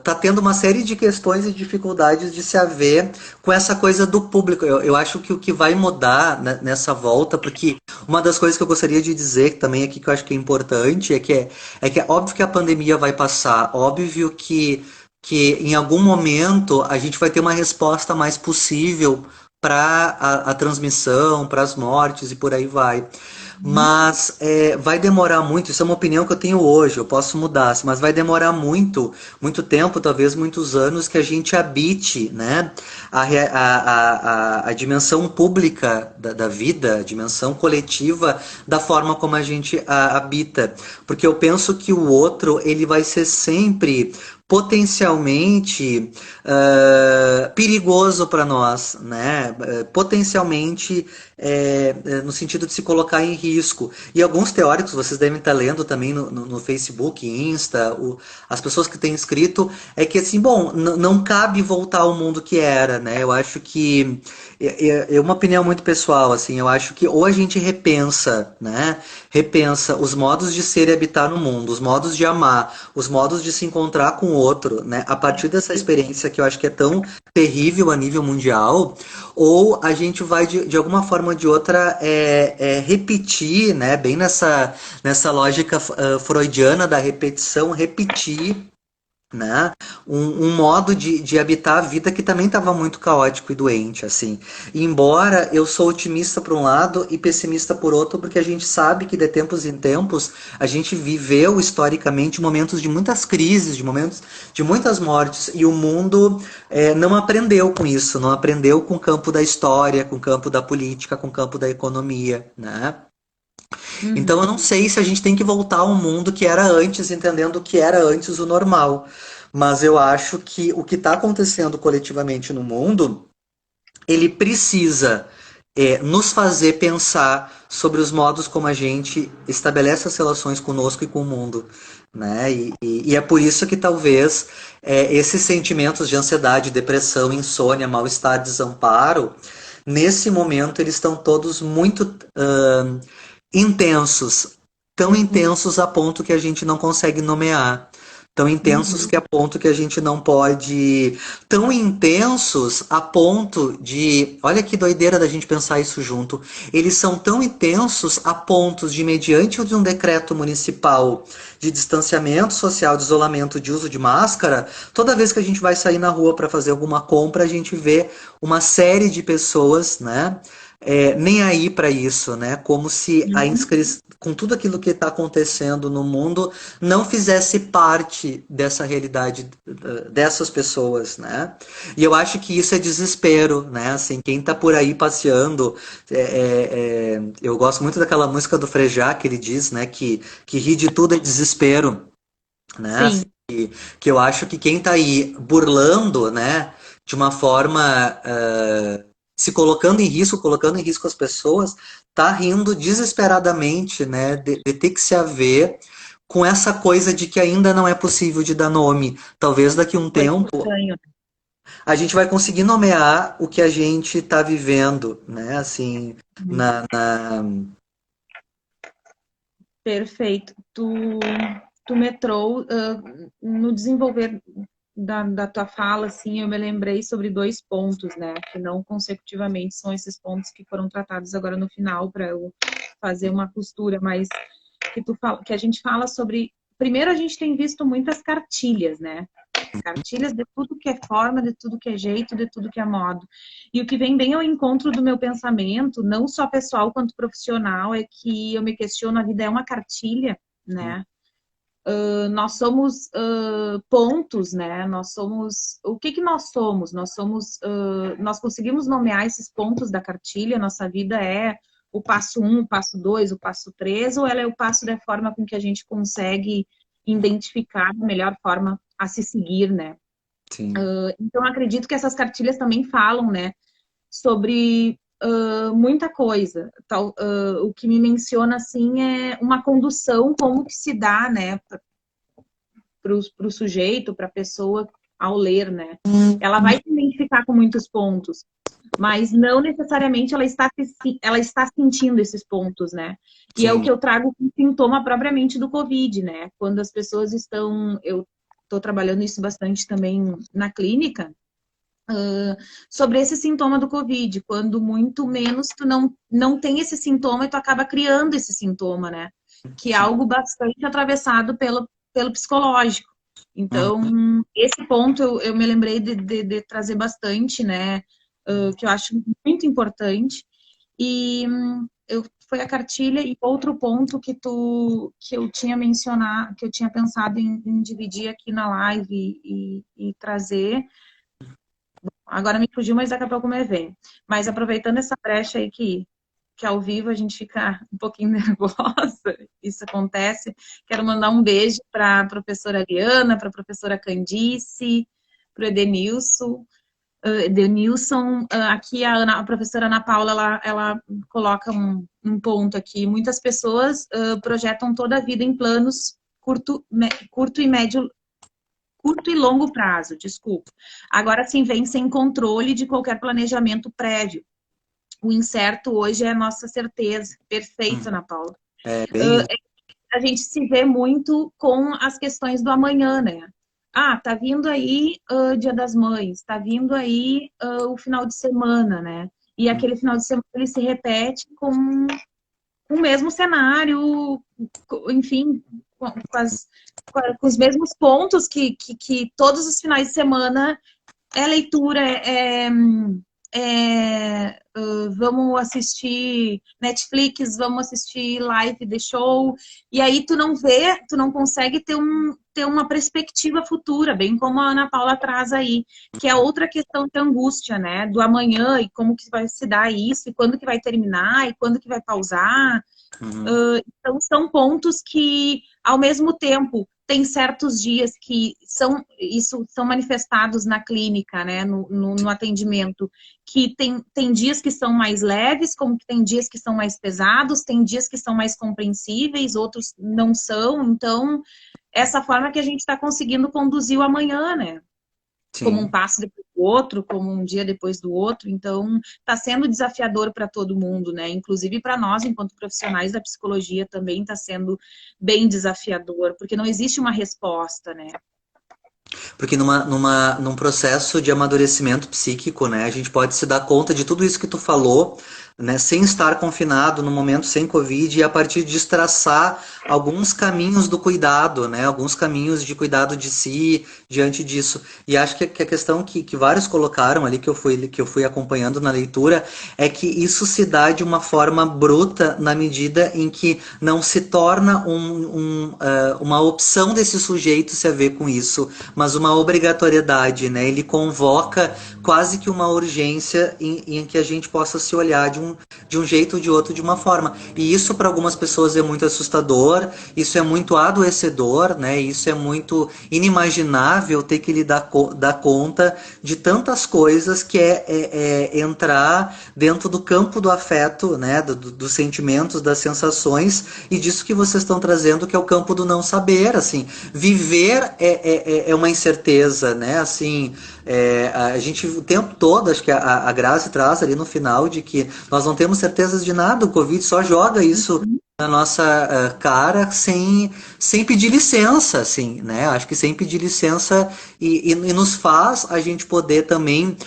tá tendo uma série de questões e dificuldades de se haver com essa coisa do público. Eu acho que o que vai mudar nessa volta, porque uma das coisas que eu gostaria de dizer também aqui que eu acho que é importante é que é óbvio que a pandemia vai passar, óbvio que em algum momento a gente vai ter uma resposta mais possível para a transmissão, para as mortes e por aí vai. Mas vai demorar muito, isso é uma opinião que eu tenho hoje, eu posso mudar, mas vai demorar muito, muito tempo, talvez muitos anos, que a gente habite, né, a dimensão pública da vida, a dimensão coletiva da forma como a gente habita. Porque eu penso que o outro, ele vai ser sempre potencialmente perigoso para nós, né? Potencialmente no sentido de se colocar em risco. E alguns teóricos, vocês devem estar lendo também no Facebook, Insta, as pessoas que têm escrito, é que assim, bom, não cabe voltar ao mundo que era, né? Eu acho que é uma opinião muito pessoal, assim, eu acho que ou a gente repensa, né? Repensa os modos de ser e habitar no mundo, os modos de amar, os modos de se encontrar com o outro, né? A partir dessa experiência que eu acho que é tão terrível a nível mundial, ou a gente vai de alguma forma ou de outra repetir, né? Bem nessa lógica freudiana da repetição, repetir, né? Um modo de habitar a vida que também estava muito caótico e doente, assim. E embora eu sou otimista por um lado e pessimista por outro, porque a gente sabe que de tempos em tempos a gente viveu historicamente momentos de muitas crises, de momentos de muitas mortes, e o mundo não aprendeu com isso, não aprendeu com o campo da história, com o campo da política, com o campo da economia, né? Então eu não sei se a gente tem que voltar ao mundo que era antes, entendendo o que era antes o normal. Mas eu acho que o que está acontecendo coletivamente no mundo, ele precisa nos fazer pensar sobre os modos como a gente estabelece as relações conosco e com o mundo. Né? E é por isso que talvez esses sentimentos de ansiedade, depressão, insônia, mal-estar, desamparo, nesse momento eles estão todos muito intensos, tão intensos a ponto que a gente não consegue nomear. Tão intensos que a ponto que a gente não pode. Tão intensos a ponto de. Olha que doideira da gente pensar isso junto. Eles são tão intensos a pontos de, mediante de um decreto municipal de distanciamento social, de isolamento, de uso de máscara, toda vez que a gente vai sair na rua para fazer alguma compra, a gente vê uma série de pessoas, né? Nem aí para isso, né? Como se a inscrição, com tudo aquilo que está acontecendo no mundo, não fizesse parte dessa realidade dessas pessoas, né? E eu acho que isso é desespero, né? Assim, quem está por aí passeando, eu gosto muito daquela música do Frejá que ele diz, né? Que rir de tudo é desespero, né? Assim, Sim. que eu acho que quem está aí burlando, né? De uma forma se colocando em risco as pessoas, tá rindo desesperadamente, né, de ter que se haver com essa coisa de que ainda não é possível de dar nome. Talvez daqui a um Coisa tempo estranha. a gente vai conseguir nomear o que a gente está vivendo, né? Assim, na... Perfeito. Tu metrou no desenvolver da tua fala, assim, eu me lembrei sobre dois pontos, né? Que não consecutivamente são esses pontos que foram tratados agora no final para eu fazer uma costura, mas que a gente fala sobre. Primeiro, a gente tem visto muitas cartilhas, né? Cartilhas de tudo que é forma, de tudo que é jeito, de tudo que é modo. E o que vem bem ao encontro do meu pensamento, não só pessoal quanto profissional, é que eu me questiono, a vida é uma cartilha, né? Nós somos pontos, né? Nós somos. O que que nós somos? Nós somos. Nós conseguimos nomear esses pontos da cartilha. Nossa vida é o passo um, o passo 2, o passo 3, ou ela é o passo da forma com que a gente consegue identificar a melhor forma a se seguir, né? Sim, Então, acredito que essas cartilhas também falam, né, sobre muita coisa. O que me menciona, assim, é uma condução, como que se dá, né, para o sujeito, para a pessoa ao ler, né? Ela vai se identificar com muitos pontos, mas não necessariamente ela está sentindo esses pontos, né? E é o sim. que eu trago como sintoma propriamente do Covid, né? Quando as pessoas estão. Eu estou trabalhando isso bastante também na clínica, sobre esse sintoma do Covid, quando muito menos tu não tem esse sintoma e tu acaba criando esse sintoma, né? Que é Sim. algo bastante atravessado pelo psicológico. Uhum. Então, esse ponto eu me lembrei de trazer bastante, né? Que eu acho muito importante. E foi a cartilha e outro ponto que eu tinha mencionado, que eu tinha pensado em dividir aqui na live e trazer. Agora me fugiu, mas daqui a pouco me vem. Mas aproveitando essa brecha aí que ao vivo a gente fica um pouquinho nervosa, isso acontece. Quero mandar um beijo para a professora Ariana, para a professora Candice, para o Edenilson. Edenilson, aqui a professora Ana Paula, ela coloca um ponto aqui. Muitas pessoas projetam toda a vida em planos curto e médio curto e longo prazo, desculpa. Agora sim vem sem controle de qualquer planejamento prévio. O incerto hoje é a nossa certeza. Perfeito, Uhum. Ana Paula. É bem isso. A gente se vê muito com as questões do amanhã, né? Ah, tá vindo aí Dia das Mães, tá vindo aí o final de semana, né? E aquele final de semana ele se repete com o mesmo cenário, enfim, com os mesmos pontos que todos os finais de semana é leitura, vamos assistir Netflix, vamos assistir live de show, e aí tu não vê, tu não consegue ter uma perspectiva futura, bem como a Ana Paula traz aí, que é outra questão de angústia, né, do amanhã, e como que vai se dar isso, e quando que vai terminar, e quando que vai pausar. Uhum. Então, são pontos que, ao mesmo tempo, tem certos dias que são manifestados na clínica, né, no atendimento, que tem dias que são mais leves, como que tem dias que são mais pesados, tem dias que são mais compreensíveis, outros não são. Então, essa forma que a gente está conseguindo conduzir o amanhã, né? Como um Sim. passo depois do outro, como um dia depois do outro. Então, está sendo desafiador para todo mundo, né? Inclusive para nós, enquanto profissionais da psicologia, também está sendo bem desafiador, porque não existe uma resposta, né? Porque num processo de amadurecimento psíquico, né, a gente pode se dar conta de tudo isso que tu falou, né, sem estar confinado, no momento sem Covid, e a partir disso traçar alguns caminhos do cuidado, né, alguns caminhos de cuidado de si diante disso. E acho que a questão que vários colocaram ali, que eu fui acompanhando na leitura, é que isso se dá de uma forma bruta na medida em que não se torna uma opção desse sujeito se haver com isso, mas uma obrigatoriedade, né? Ele convoca quase que uma urgência em que a gente possa se olhar de um jeito ou de outro, de uma forma. E isso para algumas pessoas é muito assustador, isso é muito adoecedor, né? Isso é muito inimaginável ter que dar conta de tantas coisas que é entrar dentro do campo do afeto, né? Dos sentimentos, das sensações e disso que vocês estão trazendo, que é o campo do não saber, assim. Viver é uma incerteza, né? Assim, a gente o tempo todo, acho que a Grazi traz ali no final de que nós não temos certezas de nada, o Covid só joga isso na nossa cara sem pedir licença, assim, né? Acho que sem pedir licença e nos faz a gente poder também,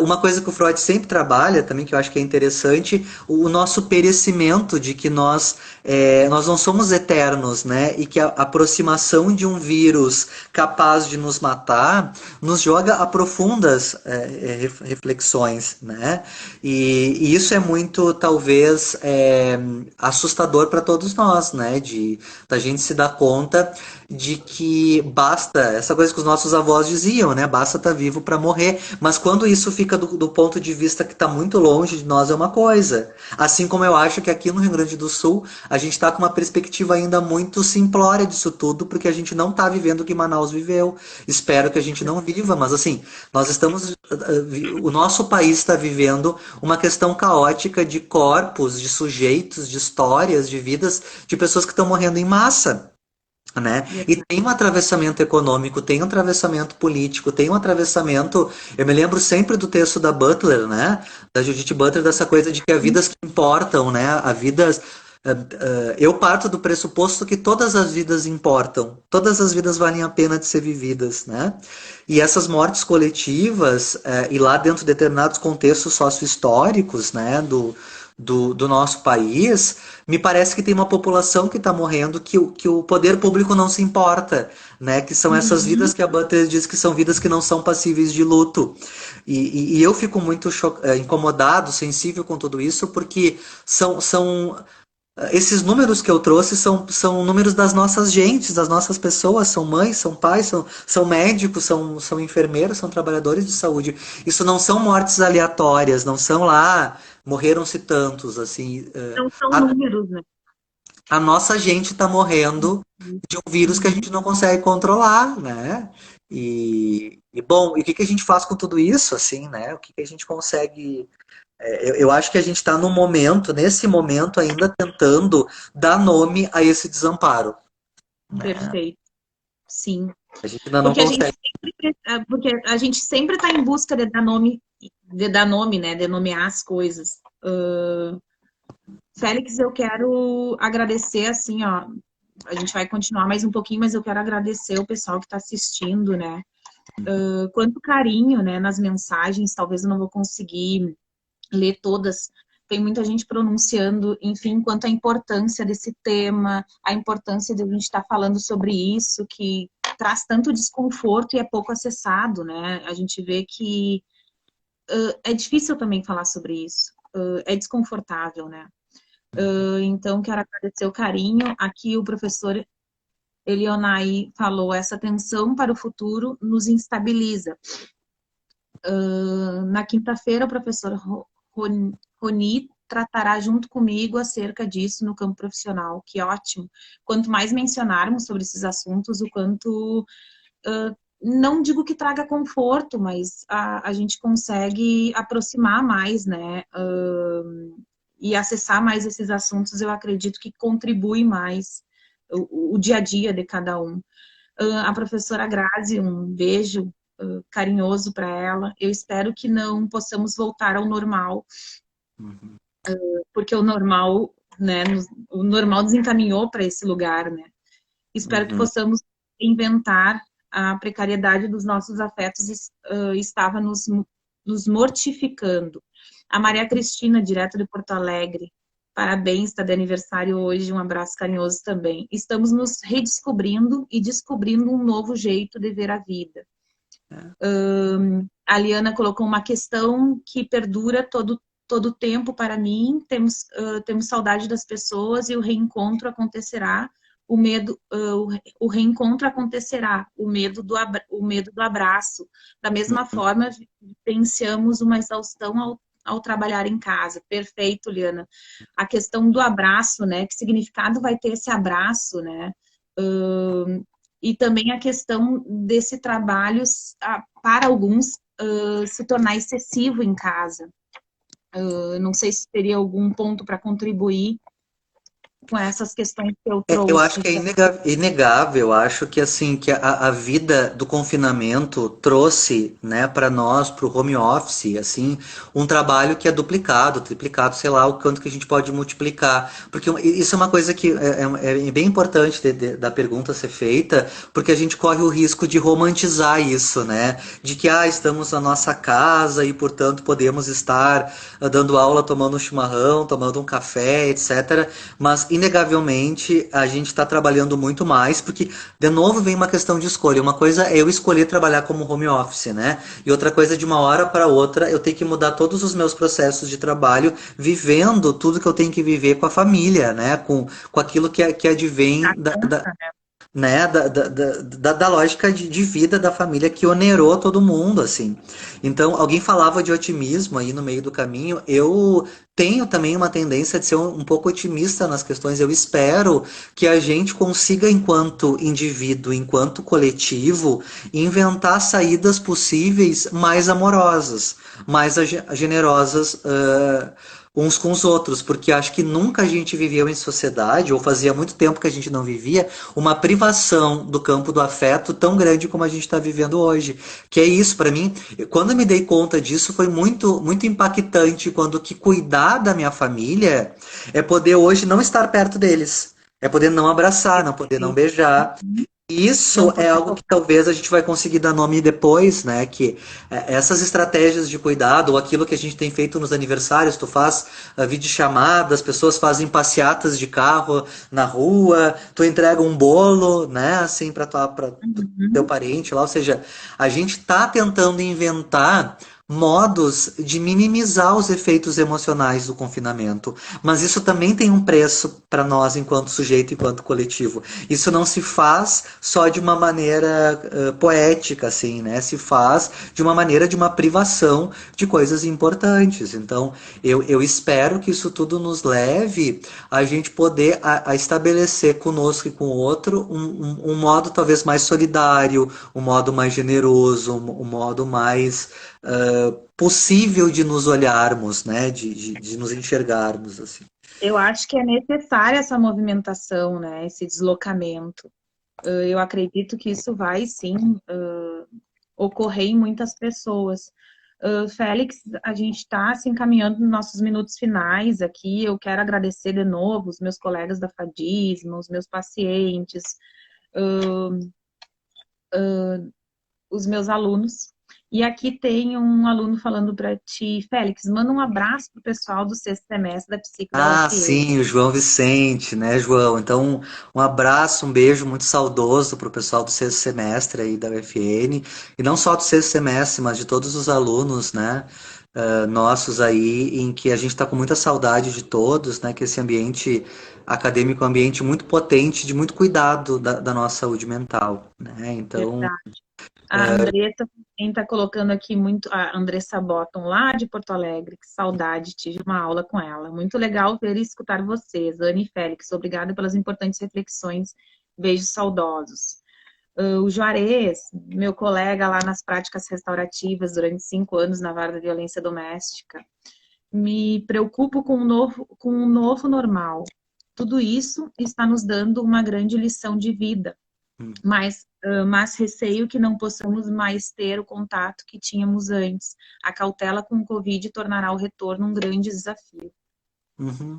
uma coisa que o Freud sempre trabalha também, que eu acho que é interessante, o nosso perecimento de que nós não somos eternos, né? E que a aproximação de um vírus capaz de nos matar nos joga a profundas reflexões, né? E isso é muito, talvez, assustador para todos nós, né? Da gente se dar conta de que basta, essa coisa que os nossos avós diziam, né? Basta estar vivo para morrer. Mas quando isso fica do ponto de vista que está muito longe de nós, é uma coisa. Assim como eu acho que aqui no Rio Grande do Sul, a gente está com uma perspectiva ainda muito simplória disso tudo, porque a gente não está vivendo o que Manaus viveu. Espero que a gente não viva, mas assim, nós estamos. O nosso país está vivendo uma questão caótica de corpos, de sujeitos, de histórias, de vidas, de pessoas que estão morrendo em massa. Né? E Verdade. tem um atravessamento econômico, tem um atravessamento político, tem um atravessamento. Eu me lembro sempre do texto da Butler, né? Da Judith Butler, dessa coisa de que há vidas que importam, né? Há vidas. Eu parto do pressuposto que todas as vidas importam, todas as vidas valem a pena de ser vividas, né? E essas mortes coletivas, e lá dentro de determinados contextos sociohistóricos, né? Do nosso país, me parece que tem uma população que está morrendo que o poder público não se importa, né? Que são essas Uhum. vidas que a Butler diz que são vidas que não são passíveis de luto. E eu fico muito incomodado, sensível com tudo isso, porque esses números que eu trouxe são números das nossas gentes, das nossas pessoas, são mães, são pais, são médicos, são enfermeiros, são trabalhadores de saúde. Isso não são mortes aleatórias, não são lá, morreram-se tantos, assim. Não são A, números, né? a nossa gente está morrendo de um vírus que a Uhum. gente não consegue controlar, né? Bom, e o que que a gente faz com tudo isso, assim, né? O que que a gente consegue eu acho que a gente está no momento, nesse momento, ainda tentando dar nome a esse desamparo. Né? Perfeito. Sim. A gente ainda não Porque a gente consegue. porque a gente sempre está em busca de dar nome, né? De nomear as coisas. Félix, eu quero agradecer, assim, ó. A gente vai continuar mais um pouquinho, mas eu quero agradecer o pessoal que está assistindo, né? Quanto carinho, né, nas mensagens. Talvez eu não vou conseguir ler todas. Tem muita gente pronunciando, enfim, quanto a importância desse tema, a importância de a gente estar falando sobre isso, que traz tanto desconforto e é pouco acessado, né? A gente vê que é difícil também falar sobre isso, é desconfortável, né? Então, quero agradecer o carinho. Aqui o professor Elionai falou, essa tensão para o futuro nos instabiliza. Na quinta-feira, o professor Roni tratará junto comigo acerca disso no campo profissional. Que ótimo! Quanto mais mencionarmos sobre esses assuntos, o quanto, não digo que traga conforto, mas a gente consegue aproximar mais, né? E acessar mais esses assuntos, eu acredito que contribui mais o dia a dia de cada um. A professora Grazi, um beijo carinhoso para ela. Eu espero que não possamos voltar ao normal, Uhum. porque o normal, né, o normal desencaminhou para esse lugar, né? Espero que Uhum. possamos inventar. A precariedade dos nossos afetos estava nos mortificando. A Maria Cristina, direto de Porto Alegre, parabéns, está de aniversário hoje, um abraço carinhoso também. Estamos nos redescobrindo e descobrindo um novo jeito de ver a vida. A Liana colocou uma questão que perdura todo o tempo para mim. Temos saudade das pessoas e o reencontro acontecerá o medo, o reencontro acontecerá, o medo do abraço. Da mesma forma, vivenciamos uma exaustão ao trabalhar em casa. Perfeito, Liana. A questão do abraço, né? Que significado vai ter esse abraço, né? E também a questão desse trabalho, para alguns, se tornar excessivo em casa. Não sei se teria algum ponto para contribuir com essas questões que eu Eu acho trouxe. que é inegável, eu acho que assim que a vida do confinamento trouxe, né, para nós, para o home office, assim, um trabalho que é duplicado, triplicado, sei lá, o quanto que a gente pode multiplicar, porque isso é uma coisa que é bem importante da pergunta ser feita, porque a gente corre o risco de romantizar isso, né, de que estamos na nossa casa e portanto podemos estar dando aula, tomando um chimarrão, tomando um café, etc. Mas, inegavelmente, a gente está trabalhando muito mais, porque, de novo, vem uma questão de escolha. Uma coisa é eu escolher trabalhar como home office, né? E outra coisa, de uma hora para outra, eu tenho que mudar todos os meus processos de trabalho, vivendo tudo que eu tenho que viver com a família, né? Com aquilo que advém né, da lógica de vida da família que onerou todo mundo, assim. Então, alguém falava de otimismo aí no meio do caminho. Eu tenho também uma tendência de ser um pouco otimista nas questões. Eu espero que a gente consiga, enquanto indivíduo, enquanto coletivo, inventar saídas possíveis mais amorosas, mais generosas, uns com os outros, porque acho que nunca a gente viveu em sociedade, ou fazia muito tempo que a gente não vivia, uma privação do campo do afeto tão grande como a gente está vivendo hoje. Que é isso, para mim, quando eu me dei conta disso, foi muito, muito impactante, quando que cuidar da minha família é poder hoje não estar perto deles. É poder não abraçar, não poder não beijar, isso Não é pode algo que talvez a gente vai conseguir dar nome depois, né? Que essas estratégias de cuidado, ou aquilo que a gente tem feito nos aniversários, tu faz videochamada, as pessoas fazem passeatas de carro na rua, tu entrega um bolo, né? Assim, para teu Uhum. parente lá. Ou seja, a gente tá tentando inventar modos de minimizar os efeitos emocionais do confinamento. Mas isso também tem um preço para nós enquanto sujeito, enquanto coletivo. Isso não se faz só de uma maneira poética, assim, né? Se faz de uma maneira de uma privação de coisas importantes. Então, eu espero que isso tudo nos leve a gente poder a estabelecer conosco e com o outro um modo talvez mais solidário, um modo mais generoso, um modo mais possível de nos olharmos, né? De nos enxergarmos, assim. Eu acho que é necessária essa movimentação, né? Esse deslocamento. Eu acredito que isso vai, sim, ocorrer em muitas pessoas. Félix, a gente está se encaminhando nos nossos minutos finais aqui. Eu quero agradecer de novo os meus colegas da Fadismo, os meus pacientes, os meus alunos. E aqui tem um aluno falando para ti, Félix, manda um abraço para o pessoal do sexto semestre da Psico da Ah, UFN. sim, o João Vicente, né, João? Então, um abraço, um beijo muito saudoso para o pessoal do sexto semestre aí da UFN, e não só do sexto semestre, mas de todos os alunos, né, nossos aí, em que a gente está com muita saudade de todos, né, que esse ambiente acadêmico é um ambiente muito potente, de muito cuidado da nossa saúde mental, né? Então, Verdade. A Andressa também está colocando aqui muito, a Andressa Botton, lá de Porto Alegre, que saudade, tive uma aula com ela. Muito legal ver e escutar vocês. Anne e Félix, obrigada pelas importantes reflexões. Beijos saudosos. O Juarez, meu colega lá nas práticas restaurativas durante 5 anos na vara da violência doméstica, me preocupo com o novo normal. Tudo isso está nos dando uma grande lição de vida, mas receio que não possamos mais ter o contato que tínhamos antes. A cautela com o Covid tornará o retorno um grande desafio. uhum.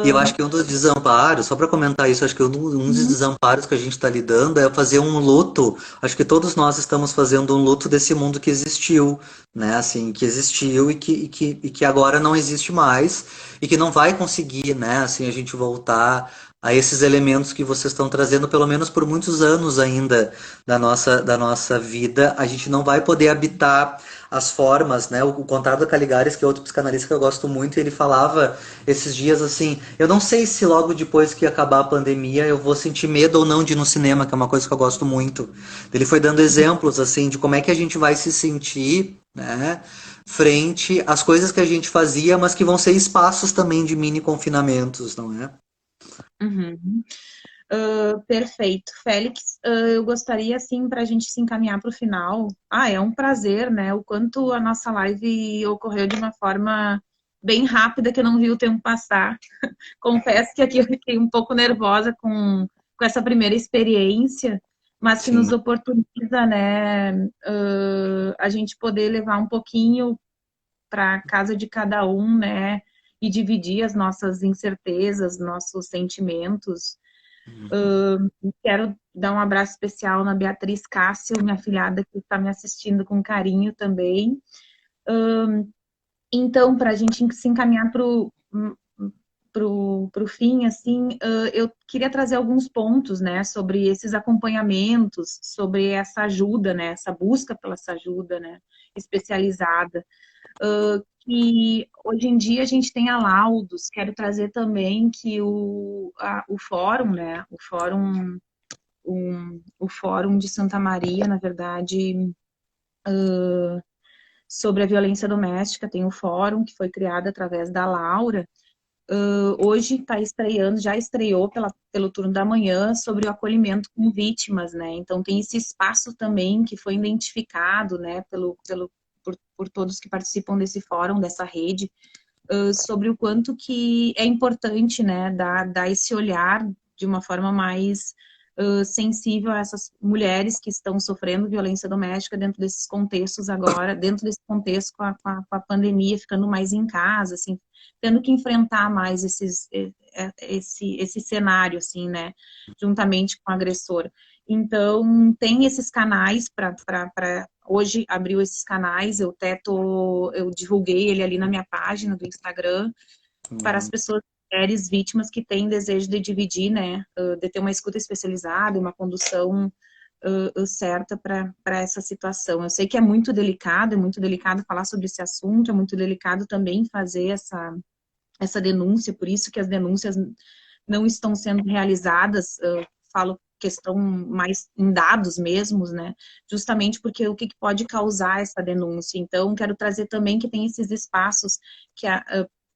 E eu acho que um dos desamparos, só para comentar isso, acho que um dos Uhum. desamparos que a gente está lidando é fazer um luto. Acho que todos nós estamos fazendo um luto desse mundo que existiu, né? Assim, que existiu e que agora não existe mais e que não vai conseguir, né? Assim, a gente voltar a esses elementos que vocês estão trazendo, pelo menos por muitos anos ainda da nossa vida, a gente não vai poder habitar as formas, né? O Conrado Caligares, que é outro psicanalista que eu gosto muito, ele falava esses dias assim, eu não sei se logo depois que acabar a pandemia eu vou sentir medo ou não de ir no cinema, que é uma coisa que eu gosto muito. Ele foi dando exemplos assim de como é que a gente vai se sentir, né? Frente às coisas que a gente fazia, mas que vão ser espaços também de mini confinamentos, não é? Uhum. Perfeito. Félix, eu gostaria, assim, para a gente se encaminhar para o final. É um prazer, né? O quanto a nossa live ocorreu de uma forma bem rápida, que eu não vi o tempo passar. Confesso que aqui eu fiquei um pouco nervosa com essa primeira experiência, mas que nos Sim. oportuniza, né, a gente poder levar um pouquinho para casa de cada um, né, e dividir as nossas incertezas, nossos sentimentos. Quero dar um abraço especial na Beatriz Cássio, minha filhada, que está me assistindo com carinho também. Então, para a gente se encaminhar para o fim, assim, eu queria trazer alguns pontos, né, sobre esses acompanhamentos, sobre essa ajuda, né, essa busca pela essa ajuda, né, especializada, que hoje em dia a gente tem a laudos. Quero trazer também que o fórum, né, o Fórum de Santa Maria, na verdade, sobre a violência doméstica, tem o fórum que foi criado através da Laura. Hoje está estreando, já estreou pelo turno da manhã, sobre o acolhimento com vítimas, né? Então tem esse espaço também que foi identificado, né, por todos que participam desse fórum, dessa rede, sobre o quanto que é importante, né, dar esse olhar de uma forma mais sensível a essas mulheres que estão sofrendo violência doméstica dentro desses contextos agora, dentro desse contexto com a pandemia, ficando mais em casa, assim, tendo que enfrentar mais esse cenário, assim, né, juntamente com o agressor. Então, tem esses canais para hoje abriu esses canais, eu divulguei ele ali na minha página do Instagram para as Uhum. pessoas, mulheres vítimas que têm desejo de dividir, né, de ter uma escuta especializada, uma condução certa para essa situação. Eu sei que é muito delicado falar sobre esse assunto, é muito delicado também fazer essa denúncia, por isso que as denúncias não estão sendo realizadas, falo questão mais em dados mesmos, né? Justamente porque o que pode causar essa denúncia. Então, quero trazer também que tem esses espaços que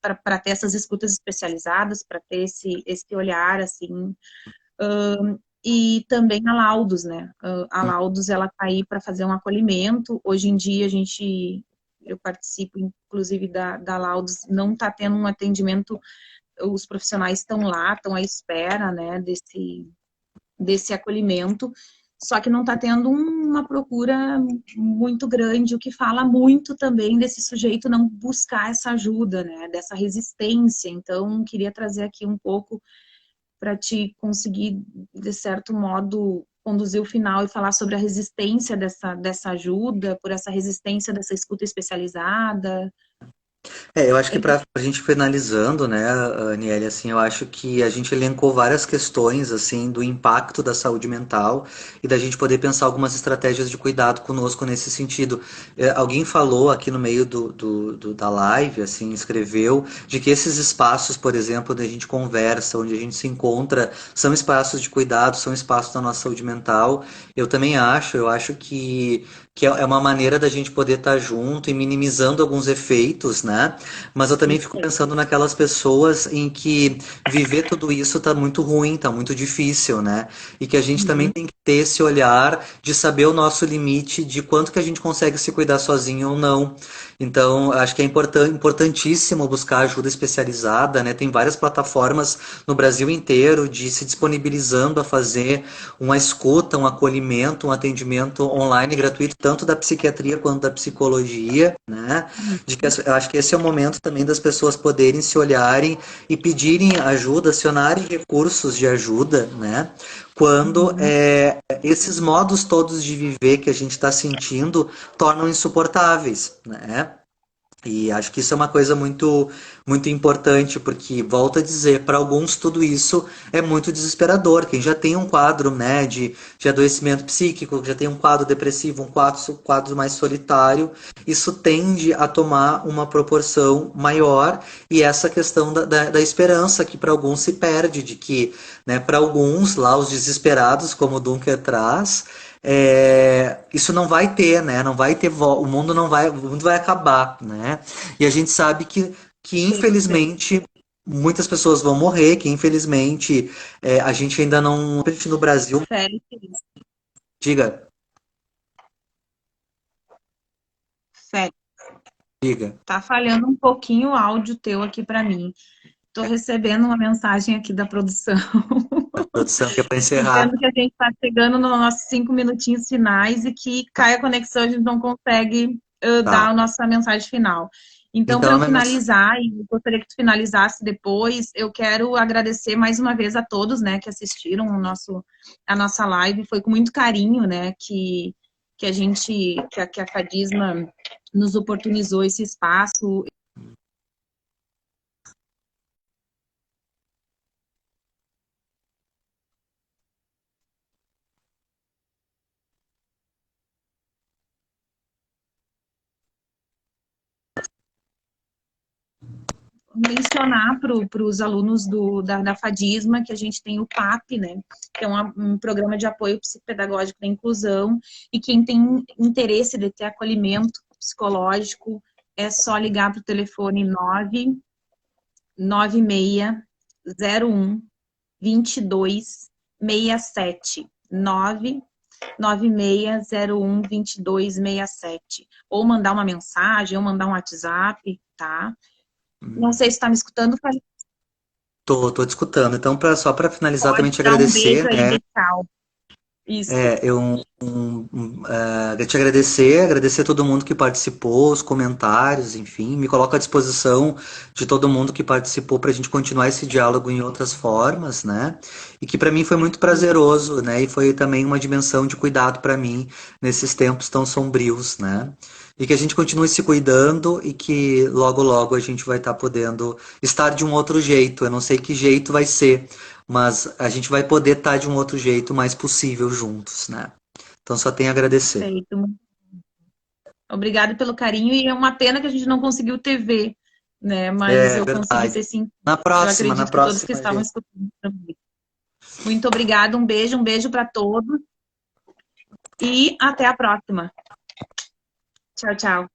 para ter essas escutas especializadas, para ter esse olhar, assim, e também a Laudos, né? A Laudos, ela está aí para fazer um acolhimento. Hoje em dia, eu participo, inclusive, da Laudos, não está tendo um atendimento, os profissionais estão lá, estão à espera, né, desse acolhimento, só que não está tendo uma procura muito grande, o que fala muito também desse sujeito não buscar essa ajuda, né, dessa resistência. Então, queria trazer aqui um pouco para te conseguir, de certo modo, conduzir o final e falar sobre a resistência dessa ajuda, por essa resistência dessa escuta especializada. Eu acho que para a gente finalizando, né, Aniele, assim, eu acho que a gente elencou várias questões, assim, do impacto da saúde mental e da gente poder pensar algumas estratégias de cuidado conosco nesse sentido. Alguém falou aqui no meio da live, assim, escreveu, de que esses espaços, por exemplo, onde a gente conversa, onde a gente se encontra, são espaços de cuidado, são espaços da nossa saúde mental. Eu acho que é uma maneira da gente poder estar junto e minimizando alguns efeitos, né? Mas eu também fico pensando naquelas pessoas em que viver tudo isso tá muito ruim, tá muito difícil, né? E que a gente também Uhum. tem que ter esse olhar de saber o nosso limite, de quanto que a gente consegue se cuidar sozinho ou não. Então, acho que é importantíssimo buscar ajuda especializada, né? Tem várias plataformas no Brasil inteiro de se disponibilizando a fazer uma escuta, um acolhimento, um atendimento online gratuito, tanto da psiquiatria quanto da psicologia, né? Eu acho que esse é o momento também das pessoas poderem se olharem e pedirem ajuda, acionarem recursos de ajuda, né? Quando Uhum. esses modos todos de viver que a gente está sentindo tornam insuportáveis, né? E acho que isso é uma coisa muito importante, porque, volto a dizer, para alguns tudo isso é muito desesperador. Quem já tem um quadro, né, de adoecimento psíquico, já tem um quadro depressivo, um quadro mais solitário, isso tende a tomar uma proporção maior. E essa questão da esperança, que para alguns se perde, de que, né, para alguns, lá os desesperados, como o Dunker traz, isso não vai ter, né? Não vai ter o mundo não vai, o mundo vai acabar, né? E a gente sabe que Perfeito. infelizmente muitas pessoas vão morrer, que infelizmente a gente ainda não, a gente no Brasil, Félix, diga, Félix, diga, tá falhando um pouquinho o áudio teu aqui para mim. Tô recebendo uma mensagem aqui da produção, a produção que é para dizendo encerrar. que a gente está chegando nos nossos 5 minutinhos finais e que cai a conexão, a gente não consegue dar Tá. a nossa mensagem final. Então, para Então, eu finalizar, e eu gostaria que tu finalizasse depois, eu quero agradecer mais uma vez a todos, né, que assistiram a nossa live. Foi com muito carinho, né, que a gente, que a Fadisma nos oportunizou esse espaço. Mencionar para os alunos da FADISMA que a gente tem o PAP, né, que é um programa de apoio psicopedagógico da inclusão, e quem tem interesse de ter acolhimento psicológico é só ligar para o telefone 99601 2267 99601 2267, ou mandar uma mensagem, ou mandar um WhatsApp, tá? Não sei se está me escutando, Tô te escutando. Então, só para finalizar, também pode te dar um beijo agradecer, aí né? de tchau. Isso. Quero te agradecer a todo mundo que participou, os comentários, enfim, me coloco à disposição de todo mundo que participou para a gente continuar esse diálogo em outras formas, né? E que para mim foi muito prazeroso, né? E foi também uma dimensão de cuidado para mim nesses tempos tão sombrios, né? E que a gente continue se cuidando e que logo logo a gente vai estar podendo estar de um outro jeito. Eu não sei que jeito vai ser, mas a gente vai poder estar de um outro jeito mais possível juntos, né? Então só tenho a agradecer. Perfeito. Obrigada pelo carinho, e é uma pena que a gente não conseguiu te ver, né? Mas É eu consegui verdade. ser sim. Eu Na acredito que todos que próxima, estavam gente. escutando também. Muito obrigada, um beijo para todos e até a próxima. Tchau, tchau.